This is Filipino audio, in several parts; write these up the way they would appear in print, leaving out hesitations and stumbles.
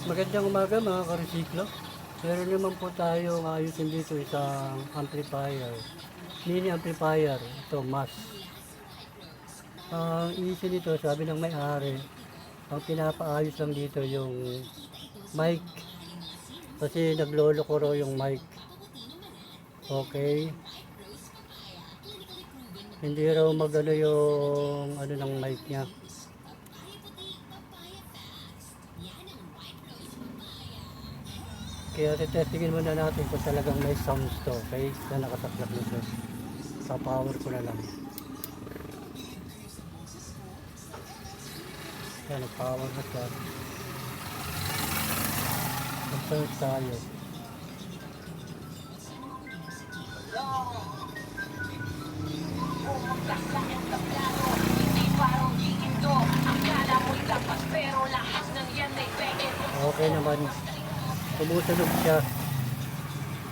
Magandang umaga mga karesiklo. Meron naman po tayong ayusin dito isang amplifier. Mini amplifier. Ito, mas. Ang issue nito, sabi ng may-ari, ang pinapaayos lang dito yung mic. Kasi naglolo ko raw yung mic. Okay. Hindi raw magano yung ano ng mic niya. Kaya testingin muna natin kung talagang may sounds to, okay? Na nakasaklap nito. Sa power ko na lang. Kaya nag-power na siya. Mag-sounds tayo. Okay naman. Tumutunog siya.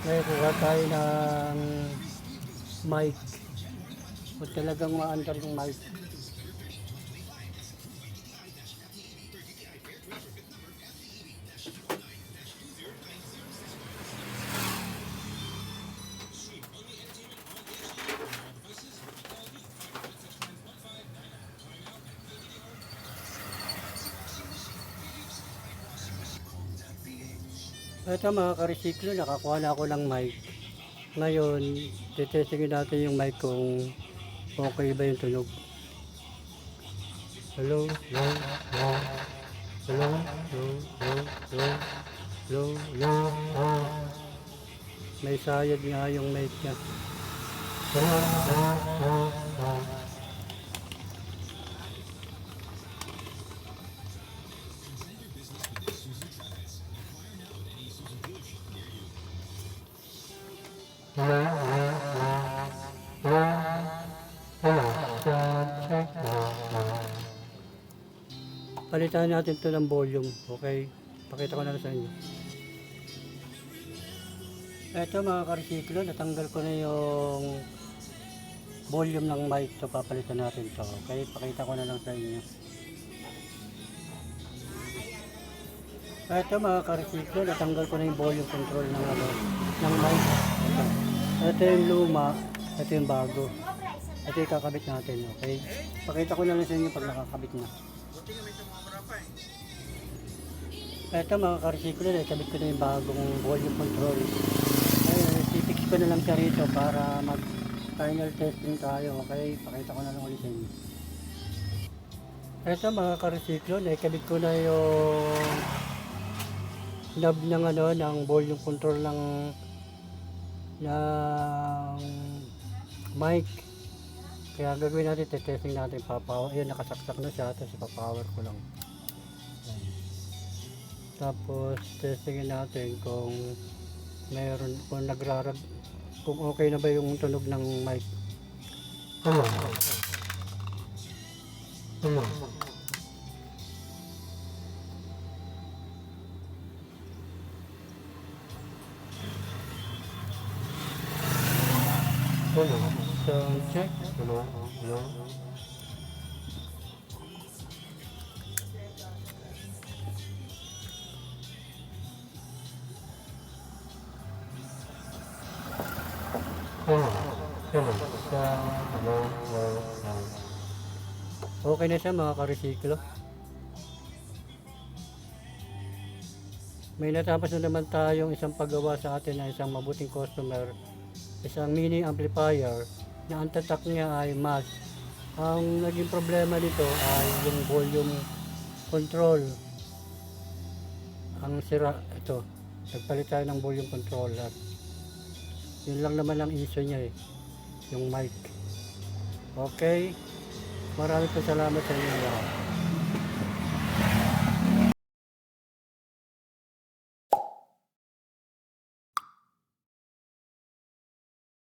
Ngayon kuha tayo ng mic. Kung talagang maandar yung mic. Ito mga karesiklo, nakakuha na ako ng mic. Ngayon, titestingin natin yung mic kung okay ba yung tunog. Hello, hello, hello, hello, hello, hello, hello, hello, hello. May sayad nga yung mic niya. Hello, hello, hello, hello. Palitan natin ito ng volume, okay? Pakita ko na sa inyo. Ito mga karesiklo, natanggal ko na yung volume ng mic. So papalitan natin ito, okay? Pakita ko na lang sa inyo. Ito mga karesiklo, natanggal ko na yung volume control ng mic. Ito yung luma, ito yung bago. Ito yung kakabit natin, okay? Pakita ko na lang sa inyo pag nakakabit na. Ito mga karesiklo, nakabit ko na yung bagong volume control. Ayun, sipix ko na lang siya rito para mag final testing tayo, okay? Pakita ko na lang ulit sa inyo. Ito mga karesiklo, nakabit ko na yung knob ng ng volume control ng mic. Kaya gagawin natin, testing natin, papower. Ayun, nakasaksak na siya, tapos ipapower ko lang. Tapos testingin natin kung meron, kung kung okay na ba yung tunog ng mic. Sound check. Okay na siya mga karesiklo. May natapos na naman tayong isang paggawa sa atin na isang mabuting customer. Isang mini amplifier na ang tatak niya ay mas. Ang naging problema nito ay yung volume control. Ang sira, ito. Nagpalit tayo ng volume controller. Yun lang naman ang issue niya yung mic. Okay. Maraming salamat sa inyo lahat.